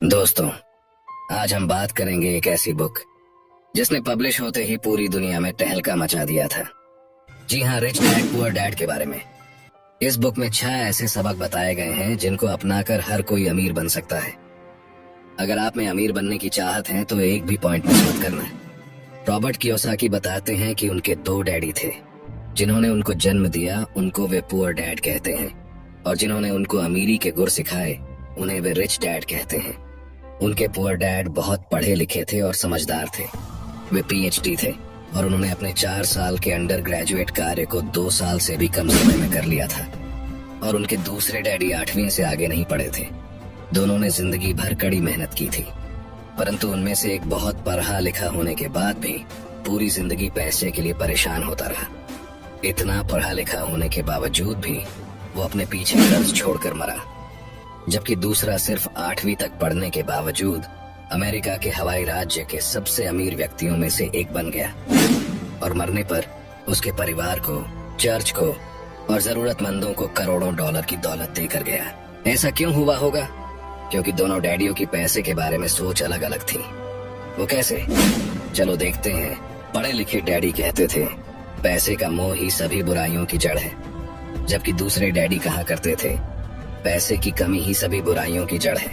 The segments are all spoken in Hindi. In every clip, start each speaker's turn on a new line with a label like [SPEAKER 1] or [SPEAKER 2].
[SPEAKER 1] दोस्तों, आज हम बात करेंगे एक ऐसी बुक जिसने पब्लिश होते ही पूरी दुनिया में तहलका मचा दिया था। जी हाँ, रिच डैड पुअर डैड के बारे में। इस बुक में 6 ऐसे सबक बताए गए हैं जिनको अपनाकर हर कोई अमीर बन सकता है। अगर आप में अमीर बनने की चाहत है तो एक भी पॉइंट मिस मत करना। रॉबर्ट कियोसाकी बताते हैं कि उनके 2 डैडी थे। जिन्होंने उनको जन्म दिया उनको वे पुअर डैड कहते हैं, और जिन्होंने उनको अमीरी के गुर सिखाए उन्हें वे रिच डैड कहते हैं। उनके पुअर डैड बहुत पढ़े लिखे थे और समझदार थे। वे पीएचडी थे और उन्होंने अपने 4 साल के अंडर ग्रेजुएट कार्य को 2 साल से भी कम समय में कर लिया था। और उनके दूसरे डैडी 8वीं से आगे नहीं पढ़े थे। दोनों ने जिंदगी भर कड़ी मेहनत की थी, परंतु उनमें से एक बहुत पढ़ा लिखा होने के बाद भी पूरी जिंदगी पैसे के लिए परेशान होता रहा। इतना पढ़ा लिखा होने के बावजूद भी वो अपने पीछे कर्ज छोड़कर मरा, जबकि दूसरा सिर्फ 8वीं तक पढ़ने के बावजूद अमेरिका के हवाई राज्य के सबसे अमीर व्यक्तियों में से एक बन गया, और मरने पर उसके परिवार को, चर्च को और जरूरतमंदों को करोड़ों डॉलर की दौलत देकर गया। ऐसा क्यों हुआ होगा? क्योंकि दोनों डैडियों की पैसे के बारे में सोच अलग अलग थी। वो कैसे? चलो देखते हैं। पढ़े लिखे डैडी कहते थे पैसे का मोह ही सभी बुराइयों की जड़ है, जबकि दूसरे डैडी कहा करते थे पैसे की कमी ही सभी बुराइयों की जड़ है।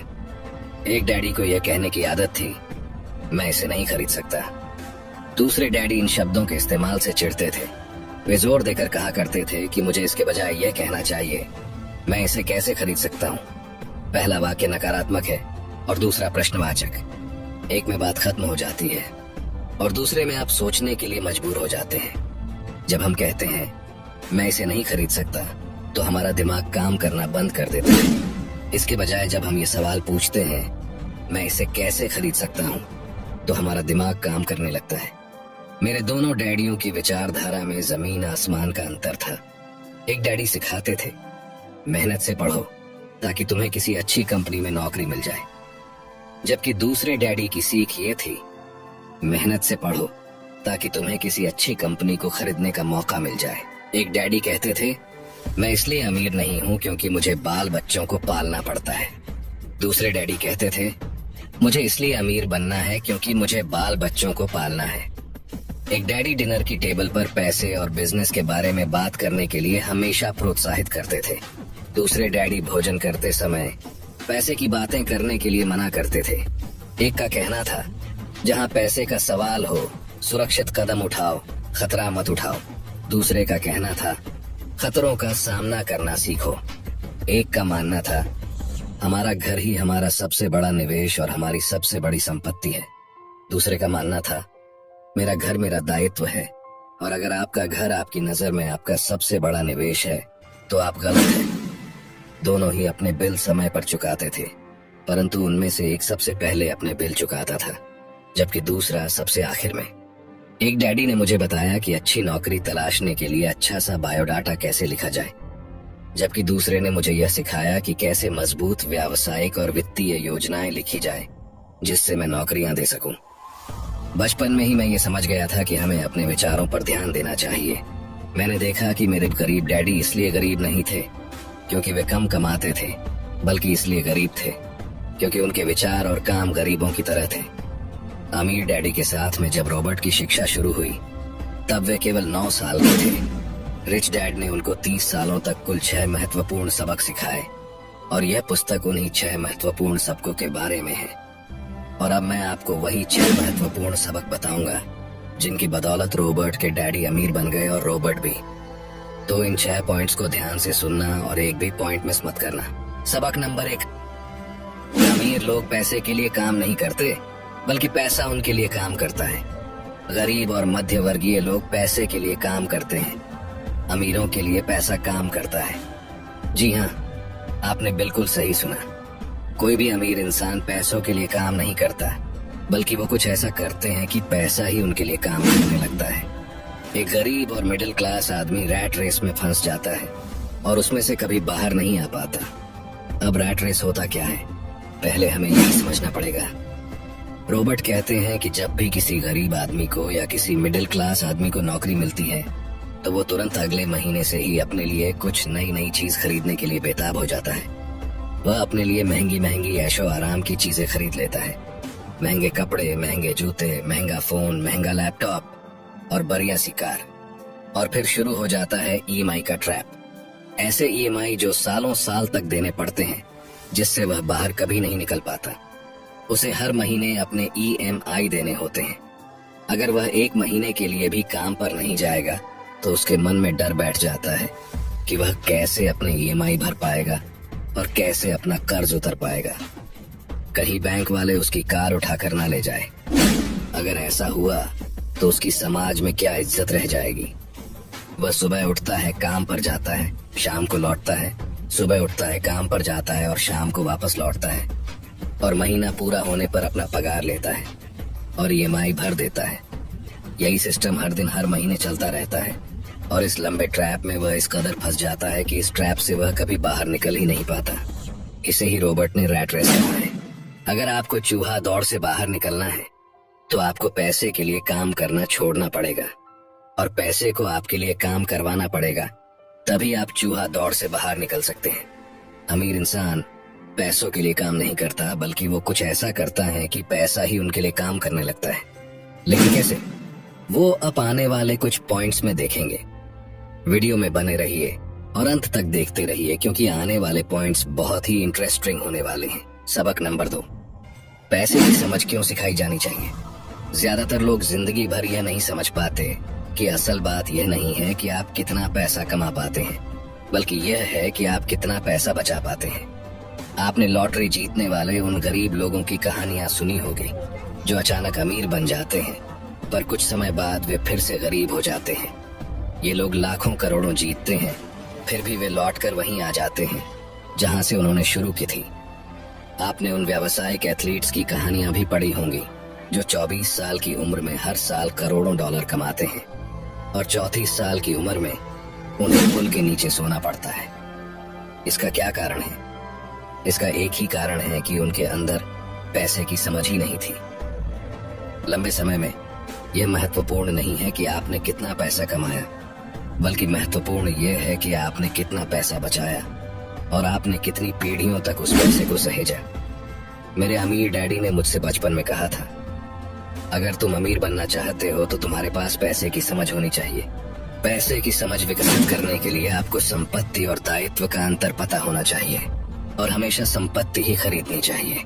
[SPEAKER 1] एक डैडी को यह कहने की आदत थी, मैं इसे नहीं खरीद सकता। दूसरे डैडी इन शब्दों के इस्तेमाल से चिढ़ते थे। वे जोर देकर कहा करते थे कि मुझे इसके बजाय यह कहना चाहिए, मैं इसे कैसे खरीद सकता हूँ। पहला वाक्य नकारात्मक है और दूसरा प्रश्नवाचक। एक में बात खत्म हो जाती है और दूसरे में आप सोचने के लिए मजबूर हो जाते हैं। जब हम कहते हैं मैं इसे नहीं खरीद सकता, तो हमारा दिमाग काम करना बंद कर देता है। इसके बजाय जब हम ये सवाल पूछते हैं मैं इसे कैसे खरीद सकता हूँ, तो हमारा दिमाग काम करने लगता है। मेरे दोनों डैडियों की विचारधारा में जमीन आसमान का अंतर था। एक डैडी सिखाते थे मेहनत से पढ़ो ताकि तुम्हें किसी अच्छी कंपनी में नौकरी मिल जाए, जबकि दूसरे डैडी की सीख ये थी मेहनत से पढ़ो ताकि तुम्हें किसी अच्छी कंपनी को खरीदने का मौका मिल जाए। एक डैडी कहते थे मैं इसलिए अमीर नहीं हूँ क्योंकि मुझे बाल बच्चों को पालना पड़ता है। दूसरे डैडी कहते थे मुझे इसलिए अमीर बनना है क्योंकि मुझे बाल बच्चों को पालना है। एक डैडी डिनर की टेबल पर पैसे और बिजनेस के बारे में बात करने के लिए हमेशा प्रोत्साहित करते थे। दूसरे डैडी भोजन करते समय पैसे की बातें करने के लिए मना करते थे। एक का कहना था जहाँ पैसे का सवाल हो सुरक्षित कदम उठाओ, खतरा मत उठाओ। दूसरे का कहना था खतरों का सामना करना सीखो। एक का मानना था हमारा घर ही हमारा सबसे बड़ा निवेश और हमारी सबसे बड़ी संपत्ति है। दूसरे का मानना था मेरा घर मेरा दायित्व है, और अगर आपका घर आपकी नजर में आपका सबसे बड़ा निवेश है तो आप गलत हैं। दोनों ही अपने बिल समय पर चुकाते थे, परंतु उनमें से एक सबसे पहले अपने बिल चुकाता था, जबकि दूसरा सबसे आखिर में। एक डैडी ने मुझे बताया कि अच्छी नौकरी तलाशने के लिए अच्छा सा बायोडाटा कैसे लिखा जाए, जबकि दूसरे ने मुझे यह सिखाया कि कैसे मजबूत व्यावसायिक और वित्तीय योजनाएं लिखी जाए जिससे मैं नौकरियां दे सकूं। बचपन में ही मैं ये समझ गया था कि हमें अपने विचारों पर ध्यान देना चाहिए। मैंने देखा कि मेरे गरीब डैडी इसलिए गरीब नहीं थे क्योंकि वे कम कमाते थे, बल्कि इसलिए गरीब थे क्योंकि उनके विचार और काम गरीबों की तरह थे। अमीर डैडी के साथ में जब रॉबर्ट की शिक्षा शुरू हुई तब वे केवल 9 साल के थे। रिच डैड ने उनको 30 सालों तक कुल 6 महत्वपूर्ण सबक सिखाए, और यह पुस्तक उन्हीं 6 महत्वपूर्ण सबकों के बारे में है। और अब मैं आपको वही 6 महत्वपूर्ण सबक बताऊंगा जिनकी बदौलत रॉबर्ट के डैडी अमीर बन गए और रॉबर्ट भी। तो इन 6 पॉइंट्स को ध्यान से सुनना और एक भी पॉइंट मिस मत करना। सबक नंबर 1, अमीर लोग पैसे के लिए काम नहीं करते, बल्कि पैसा उनके लिए काम करता है। गरीब और मध्य वर्गीय लोग पैसे के लिए काम करते हैं, अमीरों के लिए पैसा काम करता है। जी हाँ, आपने बिल्कुल सही सुना। कोई भी अमीर इंसान पैसों के लिए काम नहीं करता, बल्कि वो कुछ ऐसा करते हैं कि पैसा ही उनके लिए काम करने लगता है। एक गरीब और मिडिल क्लास आदमी रैट रेस में फंस जाता है और उसमें से कभी बाहर नहीं आ पाता। अब रैट रेस होता क्या है, पहले हमें यही समझना पड़ेगा। रॉबर्ट कहते हैं कि जब भी किसी गरीब आदमी को या किसी मिडिल क्लास आदमी को नौकरी मिलती है तो वो तुरंत अगले महीने से ही अपने लिए कुछ नई चीज खरीदने के लिए बेताब हो जाता है। वह अपने लिए महंगी महंगी ऐशो आराम की चीजें खरीद लेता है। महंगे कपड़े, महंगे जूते, महंगा फोन, महंगा लैपटॉप और बढ़िया सी कार। और फिर शुरू हो जाता है ईएमआई का ट्रैप। ऐसे ईएमआई जो सालों साल तक देने पड़ते हैं, जिससे वह बाहर कभी नहीं निकल पाता। उसे हर महीने अपने ईएमआई देने होते हैं। अगर वह एक महीने के लिए भी काम पर नहीं जाएगा तो उसके मन में डर बैठ जाता है कि वह कैसे अपने ईएमआई भर पाएगा और कैसे अपना कर्ज उतर पाएगा। कहीं बैंक वाले उसकी कार उठाकर ना ले जाए। अगर ऐसा हुआ तो उसकी समाज में क्या इज्जत रह जाएगी। वह सुबह उठता है, काम पर जाता है, शाम को लौटता है, सुबह उठता है, काम पर जाता है और शाम को वापस लौटता है, और महीना पूरा होने पर अपना पगार लेता है और ईएमआई भर देता है। यही सिस्टम हर दिन हर महीने चलता रहता है और इस लंबे ट्रैप में वह इस कदर फंस जाता है कि इस ट्रैप से वह कभी बाहर निकल ही नहीं पाता। इसे ही रॉबर्ट ने रैट रेस कहा है। अगर आपको चूहा दौड़ से बाहर निकलना है तो आपको पैसे के लिए काम करना छोड़ना पड़ेगा और पैसे को आपके लिए काम करवाना पड़ेगा, तभी आप चूहा दौड़ से बाहर निकल सकते हैं। अमीर इंसान पैसों के लिए काम नहीं करता, बल्कि वो कुछ ऐसा करता है कि पैसा ही उनके लिए काम करने लगता है। लेकिन कैसे, वो अब आने वाले कुछ पॉइंट्स में देखेंगे। वीडियो में बने रहिए और अंत तक देखते रहिए, क्योंकि आने वाले पॉइंट्स बहुत ही इंटरेस्टिंग होने वाले हैं। सबक नंबर 2, पैसे की समझ क्यों सिखाई जानी चाहिए। ज्यादातर लोग जिंदगी भर यह नहीं समझ पाते कि असल बात यह नहीं है कि आप कितना पैसा कमा पाते हैं, बल्कि यह है कि आप कितना पैसा बचा पाते हैं। आपने लॉटरी जीतने वाले उन गरीब लोगों की कहानियां सुनी होगी जो अचानक अमीर बन जाते हैं, पर कुछ समय बाद वे फिर से गरीब हो जाते हैं। ये लोग लाखों करोड़ों जीतते हैं, फिर भी वे लौटकर वहीं आ जाते हैं जहां से उन्होंने शुरू की थी। आपने उन व्यावसायिक एथलीट्स की कहानियां भी पढ़ी होंगी जो 24 साल की उम्र में हर साल करोड़ों डॉलर कमाते हैं और 34 साल की उम्र में उन्हें पुल के नीचे सोना पड़ता है। इसका क्या कारण है? इसका एक ही कारण है कि उनके अंदर पैसे की समझ ही नहीं थी। लंबे समय में यह महत्वपूर्ण नहीं है कि आपने कितना पैसा कमाया, बल्कि महत्वपूर्ण यह है कि आपने कितना पैसा बचाया और आपने कितनी पीढ़ियों तक उस पैसे को सहेजा। मेरे अमीर डैडी ने मुझसे बचपन में कहा था, अगर तुम अमीर बनना चाहते हो तो तुम्हारे पास पैसे की समझ होनी चाहिए। पैसे की समझ विकसित करने के लिए आपको संपत्ति और दायित्व का अंतर पता होना चाहिए और हमेशा संपत्ति ही खरीदनी चाहिए।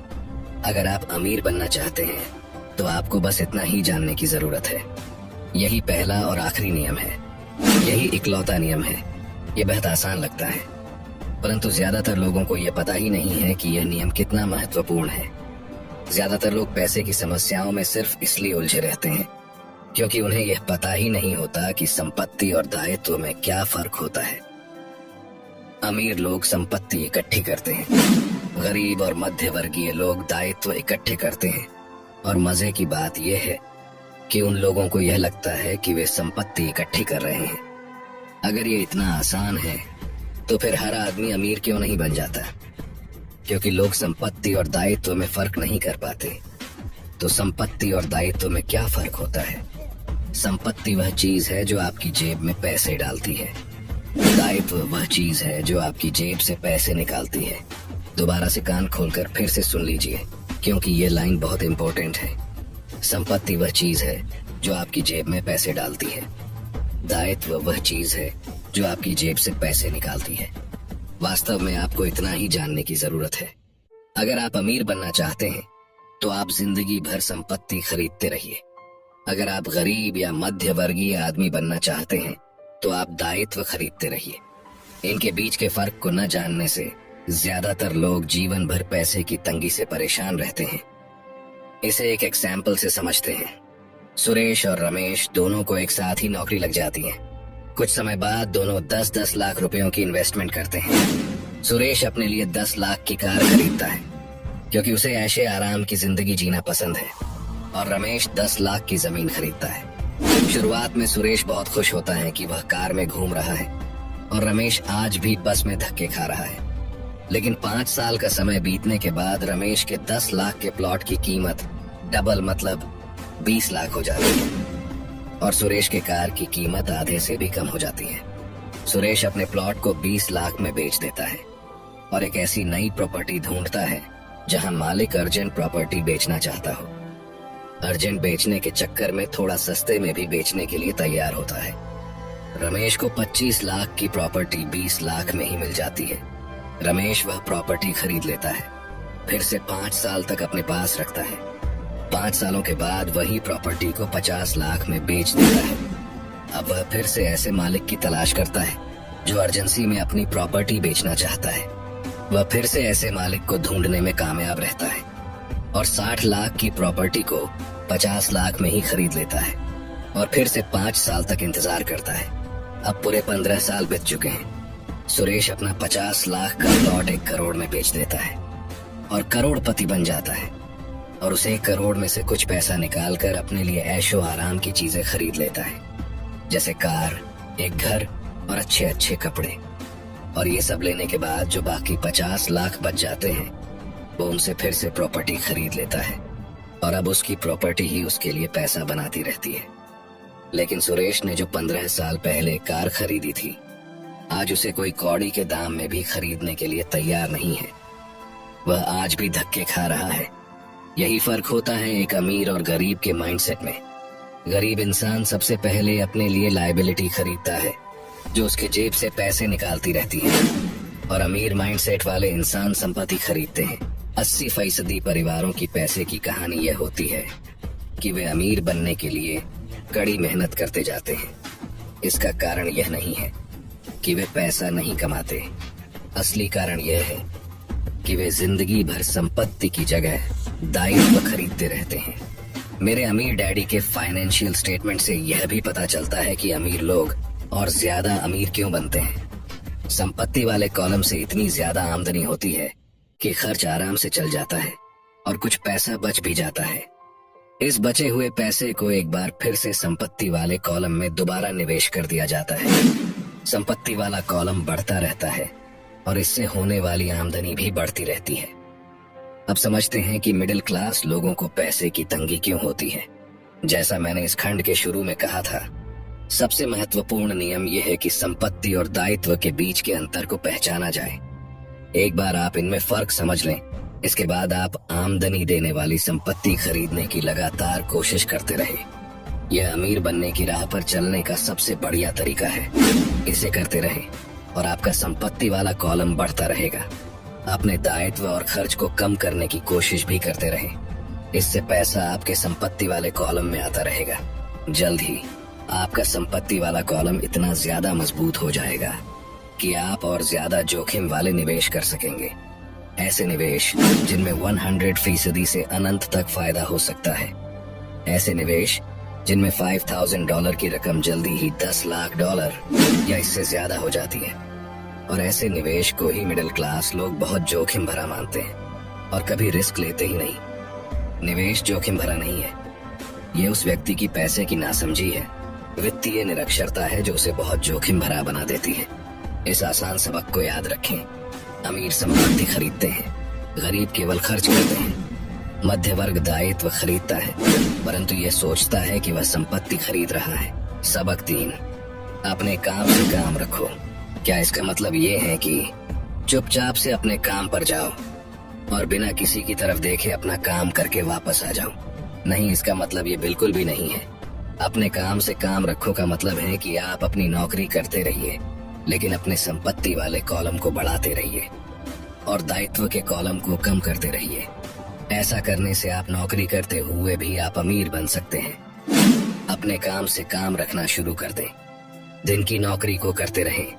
[SPEAKER 1] अगर आप अमीर बनना चाहते हैं तो आपको बस इतना ही जानने की जरूरत है। यही पहला और आखिरी नियम है, यही इकलौता नियम है। ये बहुत आसान लगता है, परंतु ज्यादातर लोगों को यह पता ही नहीं है कि यह नियम कितना महत्वपूर्ण है। ज्यादातर लोग पैसे की समस्याओं में सिर्फ इसलिए उलझे रहते हैं क्योंकि उन्हें यह पता ही नहीं होता कि संपत्ति और दायित्व में क्या फर्क होता है। अमीर लोग संपत्ति इकट्ठी करते हैं, गरीब और मध्य वर्गीय लोग दायित्व इकट्ठे करते हैं। और मजे की बात यह है कि उन लोगों को यह लगता है कि वे संपत्ति इकट्ठी कर रहे हैं। अगर ये इतना आसान है तो फिर हर आदमी अमीर क्यों नहीं बन जाता? क्योंकि लोग संपत्ति और दायित्व में फर्क नहीं कर पाते। तो संपत्ति और दायित्व में क्या फर्क होता है? संपत्ति वह चीज है जो आपकी जेब में पैसे डालती है, दायित्व वह चीज है जो आपकी जेब से पैसे निकालती है। दोबारा से कान खोलकर फिर से सुन लीजिए, क्योंकि ये लाइन बहुत इंपॉर्टेंट है। संपत्ति वह चीज है जो आपकी जेब में पैसे डालती है, दायित्व वह चीज है जो आपकी जेब से पैसे निकालती है। वास्तव में आपको इतना ही जानने की जरूरत है। अगर आप अमीर बनना चाहते हैं तो आप जिंदगी भर संपत्ति खरीदते रहिए। अगर आप गरीब या मध्य वर्गीय आदमी बनना चाहते हैं तो आप दायित्व खरीदते रहिए। इनके बीच के फर्क को न जानने से ज्यादातर लोग जीवन भर पैसे की तंगी से परेशान रहते हैं। इसे एक एग्जाम्पल से समझते हैं। सुरेश और रमेश दोनों को एक साथ ही नौकरी लग जाती है। कुछ समय बाद दोनों 10-10 लाख रुपयों की इन्वेस्टमेंट करते हैं। सुरेश अपने लिए 10 लाख की कार खरीदता है क्योंकि उसे ऐशे आराम की जिंदगी जीना पसंद है, और रमेश 10 लाख की जमीन खरीदता है। शुरुआत में सुरेश बहुत खुश होता है कि वह कार में घूम रहा है और रमेश आज भी बस में धक्के खा रहा है। लेकिन 5 साल का समय बीतने के बाद रमेश के 10 लाख के प्लॉट की कीमत डबल मतलब 20 लाख हो जाती है और सुरेश के कार की कीमत आधे से भी कम हो जाती है। सुरेश अपने प्लॉट को 20 लाख में बेच देता है और एक ऐसी नई प्रॉपर्टी ढूंढता है जहां मालिक अर्जेंट प्रॉपर्टी बेचना चाहता हो। अर्जेंट बेचने के चक्कर में थोड़ा सस्ते में भी बेचने के लिए तैयार होता है। रमेश को 25 लाख की प्रॉपर्टी 20 लाख में ही मिल जाती है। रमेश वह प्रॉपर्टी खरीद लेता है, फिर से 5 साल तक अपने पास रखता है। 5 सालों के बाद वही प्रॉपर्टी को 50 लाख में बेच देता है। अब वह फिर से ऐसे मालिक की तलाश करता है जो अर्जेंसी में अपनी प्रॉपर्टी बेचना चाहता है। वह फिर से ऐसे मालिक को ढूंढने में कामयाब रहता है और 60 लाख की प्रॉपर्टी को 50 लाख में ही खरीद लेता है और फिर से 5 साल तक इंतजार करता है। अब पूरे 15 साल बीत चुके हैं। सुरेश अपना 50 लाख का प्लॉट 1 करोड़ में बेच देता है और करोड़पति बन जाता है और उसे 1 करोड़ में से कुछ पैसा निकालकर अपने लिए ऐशो आराम की चीजें खरीद लेता है, जैसे कार, एक घर और अच्छे अच्छे कपड़े। और ये सब लेने के बाद जो बाकी 50 लाख बच जाते हैं वो उनसे फिर से प्रॉपर्टी खरीद लेता है और अब उसकी प्रॉपर्टी ही उसके लिए पैसा बनाती रहती है। लेकिन सुरेश ने जो 15 साल पहले कार खरीदी थी, आज उसे कोई कौड़ी के दाम में भी खरीदने के लिए तैयार नहीं है। वह आज भी धक्के खा रहा है। यही फर्क होता है एक अमीर और गरीब के माइंडसेट में। गरीब इंसान सबसे पहले अपने लिए लायबिलिटी खरीदता है जो उसके जेब से पैसे निकालती रहती है, और अमीर माइंडसेट वाले इंसान संपत्ति खरीदते हैं। 80% परिवारों की पैसे की कहानी यह होती है कि वे अमीर बनने के लिए कड़ी मेहनत करते जाते हैं। इसका कारण यह नहीं है कि वे पैसा नहीं कमाते। असली कारण यह है कि वे जिंदगी भर संपत्ति की जगह दायित्व खरीदते रहते हैं। मेरे अमीर डैडी के फाइनेंशियल स्टेटमेंट से यह भी पता चलता है कि अमीर लोग और ज्यादा अमीर क्यों बनते हैं। संपत्ति वाले कॉलम से इतनी ज्यादा आमदनी होती है कि खर्च आराम से चल जाता है और कुछ पैसा बच भी जाता है। इस बचे हुए पैसे को एक बार फिर से संपत्ति वाले कॉलम में दोबारा निवेश कर दिया जाता है। संपत्ति वाला कॉलम बढ़ता रहता है और इससे होने वाली आमदनी भी बढ़ती रहती है। अब समझते हैं कि मिडिल क्लास लोगों को पैसे की तंगी क्यों होती है। जैसा मैंने इस खंड के शुरू में कहा था, सबसे महत्वपूर्ण नियम यह है कि संपत्ति और दायित्व के बीच के अंतर को पहचाना जाए। एक बार आप इनमें फर्क समझ लें, इसके बाद आप आमदनी देने वाली संपत्ति खरीदने की लगातार कोशिश करते रहे। यह अमीर बनने की राह पर चलने का सबसे बढ़िया तरीका है। इसे करते रहे और आपका संपत्ति वाला कॉलम बढ़ता रहेगा। अपने दायित्व और खर्च को कम करने की कोशिश भी करते रहे। इससे पैसा आपके संपत्ति वाले कॉलम में आता रहेगा। जल्द ही आपका संपत्ति वाला कॉलम इतना ज्यादा मजबूत हो जाएगा कि आप और ज्यादा जोखिम वाले निवेश कर सकेंगे। ऐसे निवेश जिनमें 100% से अनंत तक फायदा हो सकता है। ऐसे निवेश जिनमें $5,000 की रकम जल्दी ही $10 लाख या इससे ज्यादा हो जाती है। और ऐसे निवेश को ही मिडिल क्लास लोग बहुत जोखिम भरा मानते हैं और कभी रिस्क लेते ही नहीं। निवेश जोखिम भरा नहीं है, ये उस व्यक्ति की पैसे की नासमझी है। वित्तीय निरक्षरता है जो उसे बहुत जोखिम भरा बना देती है। इस आसान सबक को याद रखें। अमीर संपत्ति खरीदते हैं, गरीब केवल खर्च करते हैं। मध्य वर्ग दायित्व खरीदता है परंतु यह सोचता है कि वह संपत्ति खरीद रहा है। सबक 3, अपने काम से काम रखो। क्या इसका मतलब ये है कि चुपचाप से अपने काम पर जाओ और बिना किसी की तरफ देखे अपना काम करके वापस आ जाओ? नहीं, इसका मतलब ये बिल्कुल भी नहीं है। अपने काम से काम रखो का मतलब है कि आप अपनी नौकरी करते रहिए लेकिन अपने संपत्ति वाले कॉलम को बढ़ाते रहिए और दायित्व के कॉलम को कम करते रहिए। ऐसा करने से आप नौकरी करते हुए भी आप अमीर बन सकते हैं। अपने काम से काम रखना शुरू कर दें। दिन की नौकरी को करते रहें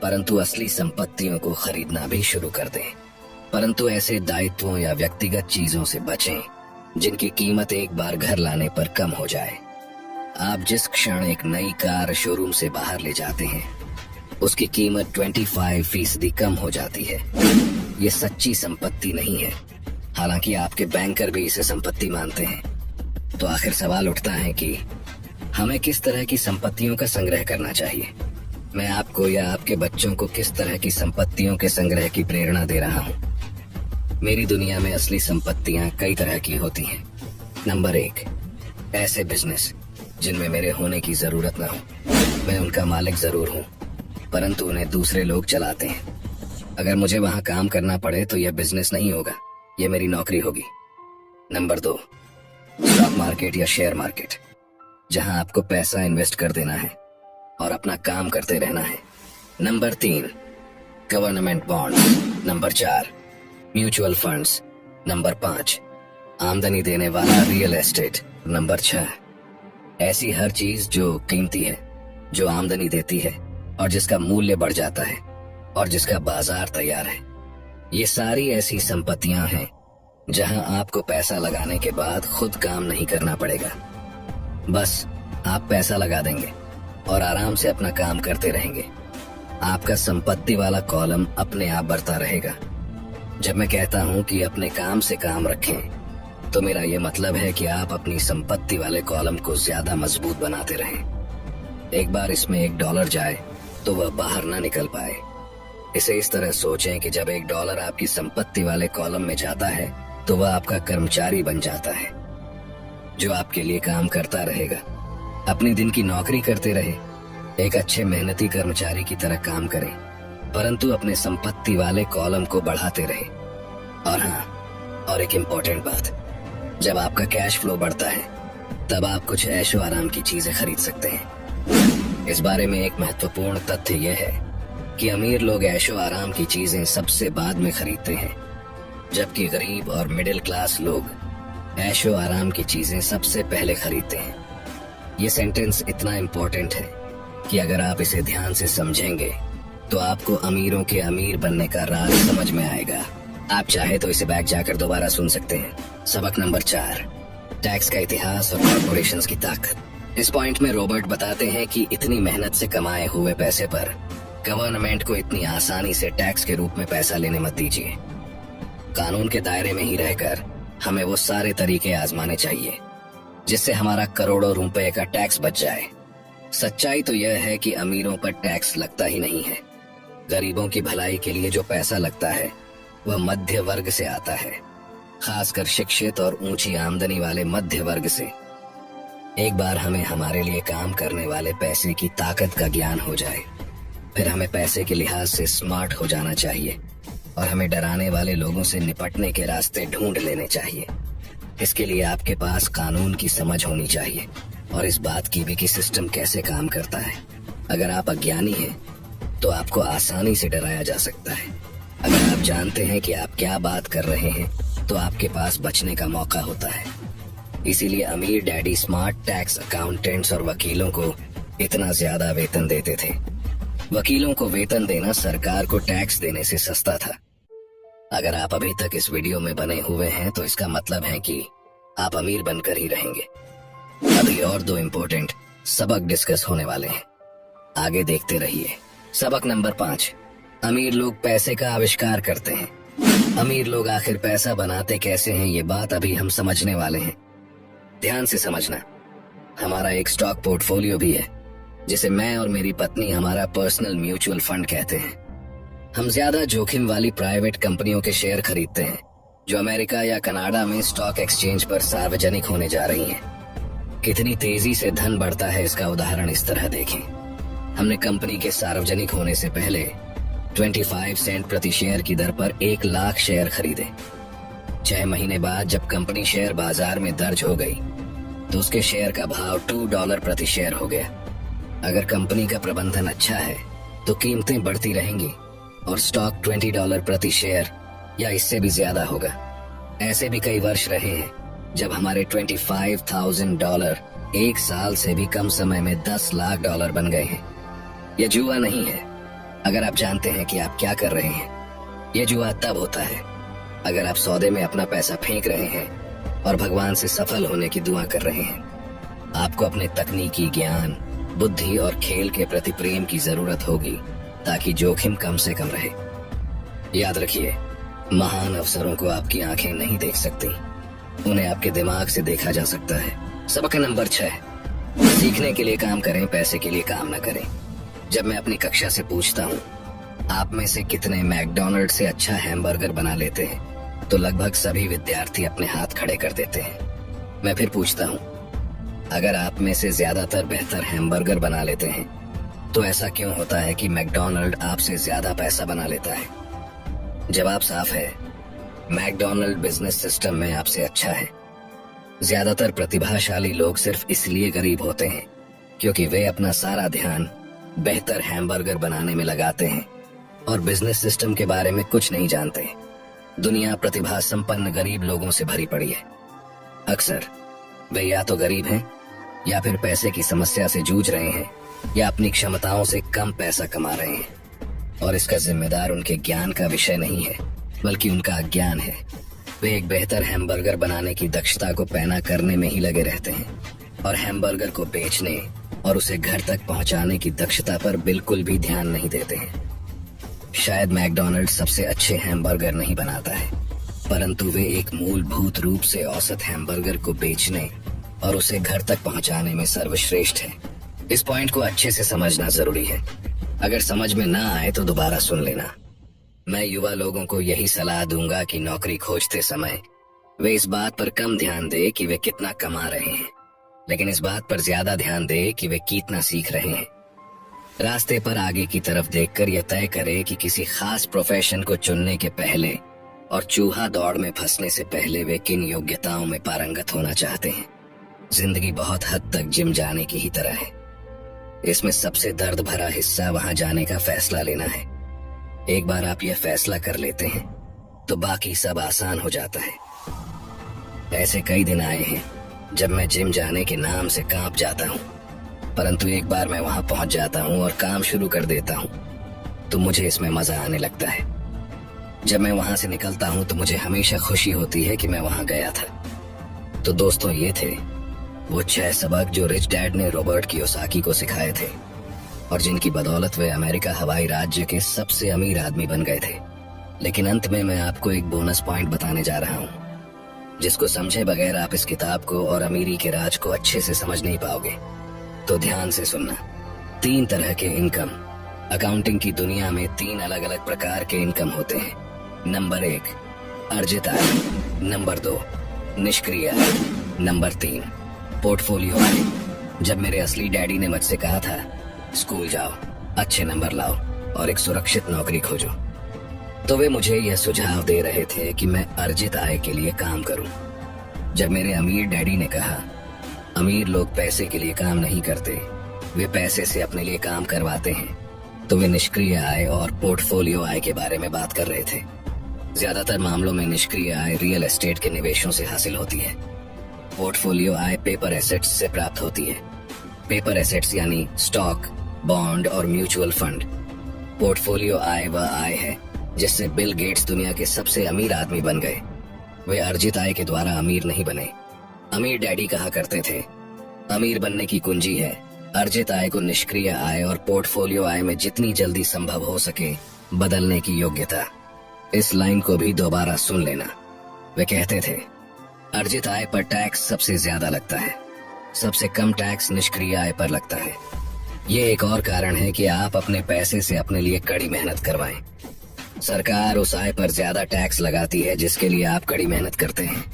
[SPEAKER 1] परंतु असली संपत्तियों को खरीदना भी शुरू कर दें। परंतु ऐसे दायित्वों या व्यक्तिगत चीजों से बचें जिनकी कीमत एक बार घर लाने पर कम हो जाए। आप जिस क्षण एक नई कार शोरूम से बाहर ले जाते हैं उसकी कीमत 25% कम हो जाती है। ये सच्ची संपत्ति नहीं है, हालांकि आपके बैंकर भी इसे संपत्ति मानते हैं। तो आखिर सवाल उठता है कि हमें किस तरह की संपत्तियों का संग्रह करना चाहिए। मैं आपको या आपके बच्चों को किस तरह की संपत्तियों के संग्रह की प्रेरणा दे रहा हूँ। मेरी दुनिया में असली संपत्तियां कई तरह की होती हैं। नंबर 1, ऐसे बिजनेस जिनमें मेरे होने की जरूरत न हो। मैं उनका मालिक जरूर हूँ परंतु उन्हें दूसरे लोग चलाते हैं। अगर मुझे वहां काम करना पड़े तो यह बिजनेस नहीं होगा, यह मेरी नौकरी होगी। नंबर 2, स्टॉक मार्केट या शेयर मार्केट, जहां आपको पैसा इन्वेस्ट कर देना है और अपना काम करते रहना है। Number 3, government bond. Number 4, mutual funds. Number 5, आमदनी देने वाला रियल एस्टेट। नंबर 6, ऐसी हर चीज जो कीमती है, जो आमदनी देती है और जिसका मूल्य बढ़ जाता है और जिसका बाजार तैयार है। ये सारी ऐसी संपत्तियां हैं जहां आपको पैसा लगाने के बाद खुद काम नहीं करना पड़ेगा। बस आप पैसा लगा देंगे और आराम से अपना काम करते रहेंगे। आपका संपत्ति वाला कॉलम अपने आप बढ़ता रहेगा। जब मैं कहता हूं कि अपने काम से काम रखें, तो मेरा यह मतलब है कि आप अपनी संपत्ति वाले कॉलम को ज्यादा मजबूत बनाते रहें। एक बार इसमें $1 जाए तो वह बाहर ना निकल पाए। इसे इस तरह सोचें कि जब $1 आपकी संपत्ति वाले कॉलम में जाता है तो वह आपका कर्मचारी बन जाता है, जो आपके लिए काम करता रहेगा। अपनी दिन की नौकरी करते रहे, एक अच्छे मेहनती कर्मचारी की तरह काम करें, परंतु अपने संपत्ति वाले कॉलम को बढ़ाते रहे। और हाँ, और एक इम्पोर्टेंट बात, जब आपका कैश फ्लो बढ़ता है तब आप कुछ ऐशो आराम की चीजें खरीद सकते हैं। इस बारे में एक महत्वपूर्ण तथ्य यह है कि अमीर लोग ऐशो आराम की चीजें सबसे बाद में खरीदते हैं, जबकि गरीब और मिडिल क्लास लोग ऐशो आराम की चीजें सबसे पहले खरीदते हैं। ये सेंटेंस इतना इम्पोर्टेंट है कि अगर आप इसे ध्यान से समझेंगे तो आपको अमीरों के अमीर बनने का राज समझ में आएगा। आप चाहे तो इसे बैक जाकर दोबारा सुन सकते हैं। सबक नंबर 4, टैक्स का इतिहास और कॉर्पोरेशंस की ताकत। इस पॉइंट में रॉबर्ट बताते हैं कि इतनी मेहनत से कमाए हुए पैसे पर गवर्नमेंट को इतनी आसानी से टैक्स के रूप में पैसा लेने मत दीजिए। कानून के दायरे में ही रहकर हमें वो सारे तरीके आजमाने चाहिए जिससे हमारा करोड़ों रुपए का टैक्स बच जाए। सच्चाई तो यह है कि अमीरों पर टैक्स लगता ही नहीं है। गरीबों की भलाई के लिए जो पैसा लगता है वह मध्य वर्ग से आता है, खासकर शिक्षित और ऊंची आमदनी वाले मध्य वर्ग से। एक बार हमें हमारे लिए काम करने वाले पैसे की ताकत का ज्ञान हो जाए, फिर हमें पैसे के लिहाज से स्मार्ट हो जाना चाहिए और हमें डराने वाले लोगों से निपटने के रास्ते ढूंढ लेने चाहिए। इसके लिए आपके पास कानून की समझ होनी चाहिए और इस बात की भी कि सिस्टम कैसे काम करता है। अगर आप अज्ञानी हैं तो आपको आसानी से डराया जा सकता है। अगर आप जानते हैं कि आप क्या बात कर रहे हैं तो आपके पास बचने का मौका होता है। इसीलिए अमीर डैडी स्मार्ट टैक्स अकाउंटेंट्स और वकीलों को इतना ज्यादा वेतन देते थे। वकीलों को वेतन देना सरकार को टैक्स देने से सस्ता था। अगर आप अभी तक इस वीडियो में बने हुए हैं तो इसका मतलब है कि आप अमीर बनकर ही रहेंगे। अभी और 2 इम्पोर्टेंट सबक डिस्कस होने वाले हैं, आगे देखते रहिए। सबक नंबर 5, अमीर लोग पैसे का आविष्कार करते हैं। अमीर लोग आखिर पैसा बनाते कैसे हैं, ये बात अभी हम समझने वाले हैं। ध्यान से समझना। हमारा एक स्टॉक पोर्टफोलियो भी है जिसे मैं और मेरी पत्नी हमारा पर्सनल म्यूचुअल फंड कहते हैं। हम ज्यादा जोखिम वाली प्राइवेट कंपनियों के शेयर खरीदते हैं जो अमेरिका या कनाडा में स्टॉक एक्सचेंज पर सार्वजनिक होने जा रही हैं। कितनी तेजी से धन बढ़ता है इसका उदाहरण इस तरह देखें। हमने कंपनी के सार्वजनिक होने से पहले 25 सेंट प्रति शेयर की दर पर 1 लाख शेयर खरीदे। 6 महीने बाद जब कंपनी शेयर बाजार में दर्ज हो गई तो उसके शेयर का भाव $2 प्रति शेयर हो गया। अगर कंपनी का प्रबंधन अच्छा है तो कीमतें बढ़ती रहेंगी और स्टॉक $20 प्रति शेयर या इससे भी ज्यादा होगा। ऐसे भी कई वर्ष रहे हैं जब हमारे $25,000 1 साल से भी कम समय में $10 लाख बन गए हैं। यह जुआ नहीं है अगर आप जानते हैं कि आप क्या कर रहे हैं। यह जुआ तब होता है अगर आप सौदे में अपना पैसा फेंक रहे हैं और भगवान से सफल होने की दुआ कर रहे हैं। आपको अपने तकनीकी ज्ञान, बुद्धि और खेल के प्रति प्रेम की जरूरत होगी ताकि जोखिम कम से कम रहे। याद रखिए, महान अफसरों को आपकी आंखें नहीं देख सकती, उन्हें आपके दिमाग से देखा जा सकता है। सबक नंबर 6, सीखने के लिए काम करें, पैसे के लिए काम न करें। जब मैं अपनी कक्षा से पूछता हूँ आप में से कितने मैकडॉनल्ड से अच्छा हैमबर्गर बना लेते हैं, तो लगभग सभी विद्यार्थी अपने हाथ खड़े कर देते हैं। मैं फिर पूछता हूँ अगर आप में से ज्यादातर बेहतर हैमबर्गर बना लेते हैं तो ऐसा क्यों होता है कि मैकडॉनल्ड आपसे ज्यादा पैसा बना लेता है? जवाब साफ है, मैकडॉनल्ड बिजनेस सिस्टम में आपसे अच्छा है। ज्यादातर प्रतिभाशाली लोग सिर्फ इसलिए गरीब होते हैं क्योंकि वे अपना सारा ध्यान बेहतर हैमबर्गर बनाने में लगाते हैं और बिजनेस सिस्टम के बारे में कुछ नहीं जानते। दुनिया प्रतिभा संपन्न गरीब लोगों से भरी पड़ी है। अक्सर वे या तो गरीब हैं या फिर पैसे की समस्या से जूझ रहे हैं या अपनी क्षमताओं से कम पैसा कमा रहे हैं, और इसका जिम्मेदार उनके ज्ञान का विषय नहीं है बल्कि उनका अज्ञान है। वे एक बेहतर हैमबर्गर बनाने की दक्षता को पैना करने में ही लगे रहते हैं और हैमबर्गर को बेचने और उसे घर तक पहुंचाने की दक्षता पर बिल्कुल भी ध्यान नहीं देते हैं। शायद मैकडॉनल्ड सबसे अच्छे हैमबर्गर नहीं बनाता है, परंतु वे एक मूलभूत रूप से औसत हैमबर्गर को बेचने और उसे घर तक पहुंचाने में सर्वश्रेष्ठ है। इस पॉइंट को अच्छे से समझना जरूरी है। अगर समझ में ना आए तो दोबारा सुन लेना। मैं युवा लोगों को यही सलाह दूंगा कि नौकरी खोजते समय वे इस बात पर कम ध्यान दे कि वे कितना कमा रहे हैं, लेकिन इस बात पर ज्यादा ध्यान दे कि वे कितना सीख रहे हैं। रास्ते पर आगे की तरफ देखकर यह तय करे कि किसी खास प्रोफेशन को चुनने के पहले और चूहा दौड़ में फंसने से पहले वे किन योग्यताओं में पारंगत होना चाहते हैं। जिंदगी बहुत हद तक जिम जाने की ही तरह है। इसमें सबसे दर्द भरा हिस्सा वहां जाने का फैसला लेना है। एक बार आप यह फैसला कर लेते हैं तो बाकी सब आसान हो जाता है। ऐसे कई दिन आए हैं जब मैं जिम जाने के नाम से कांप जाता हूँ, परंतु एक बार मैं वहां पहुंच जाता हूँ और काम शुरू कर देता हूँ तो मुझे इसमें मजा आने लगता है। जब मैं वहां से निकलता हूँ तो मुझे हमेशा खुशी होती है कि मैं वहां गया था। तो दोस्तों, ये थे वो 6 सबक जो रिच डैड ने रॉबर्ट कियोसाकी को सिखाए थे और जिनकी बदौलत वे अमेरिका हवाई राज्य के सबसे अमीर आदमी बन गए थे। लेकिन अंत में मैं आपको एक बोनस पॉइंट बताने जा रहा हूँ जिसको समझे बगैर आप इस किताब को और अमीरी के राज को अच्छे से समझ नहीं पाओगे। तो ध्यान से सुनना। 3 तरह के इनकम। अकाउंटिंग की दुनिया में 3 अलग अलग प्रकार के इनकम होते हैं। नंबर 1 अर्जित आय, नंबर 2 निष्क्रिय आय, नंबर 3 पोर्टफोलियो आय। जब मेरे असली डैडी ने मुझसे कहा था स्कूल जाओ, अच्छे नंबर लाओ और एक सुरक्षित नौकरी खोजो, तो वे मुझे यह सुझाव दे रहे थे कि मैं अर्जित आय के लिए काम करूं। जब मेरे अमीर डैडी ने कहा अमीर लोग पैसे के लिए काम नहीं करते, वे पैसे से अपने लिए काम करवाते हैं, तो वे निष्क्रिय आय और पोर्टफोलियो आय के बारे में बात कर रहे थे। ज्यादातर मामलों में निष्क्रिय आय रियल एस्टेट के निवेशों से हासिल होती है। पोर्टफोलियो आय पेपर एसेट्स से प्राप्त होती है। पेपर एसेट्स यानी स्टॉक, बॉन्ड और म्यूचुअल फंड। पोर्टफोलियो आय वह आय है जिससे बिल गेट्स दुनिया के सबसे अमीर आदमी बन गए। वे अर्जित आय के द्वारा अमीर नहीं बने। अमीर डैडी कहा करते थे अमीर बनने की कुंजी है अर्जित आय को निष्क्रिय आय और पोर्टफोलियो आय में जितनी जल्दी संभव हो सके बदलने की योग्यता। इस लाइन को भी दोबारा सुन लेना। वे कहते थे अर्जित आय पर टैक्स सबसे ज्यादा लगता है, सबसे कम टैक्स निष्क्रिय आय पर लगता है। ये एक और कारण है कि आप अपने पैसे से अपने लिए कड़ी मेहनत करवाएं। सरकार उस आय पर ज्यादा टैक्स लगाती है जिसके लिए आप कड़ी मेहनत करते हैं,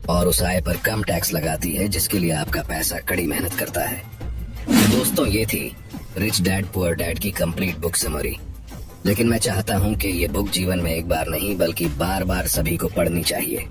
[SPEAKER 1] और उस आय पर कम टैक्स लगाती है जिसके लिए आपका पैसा कड़ी मेहनत करता है। तो दोस्तों, ये थी रिच डैड पुअर डैड की कंप्लीट बुक समरी। लेकिन मैं चाहता हूँ कि ये बुक जीवन में एक बार नहीं बल्कि बार बार सभी को पढ़नी चाहिए।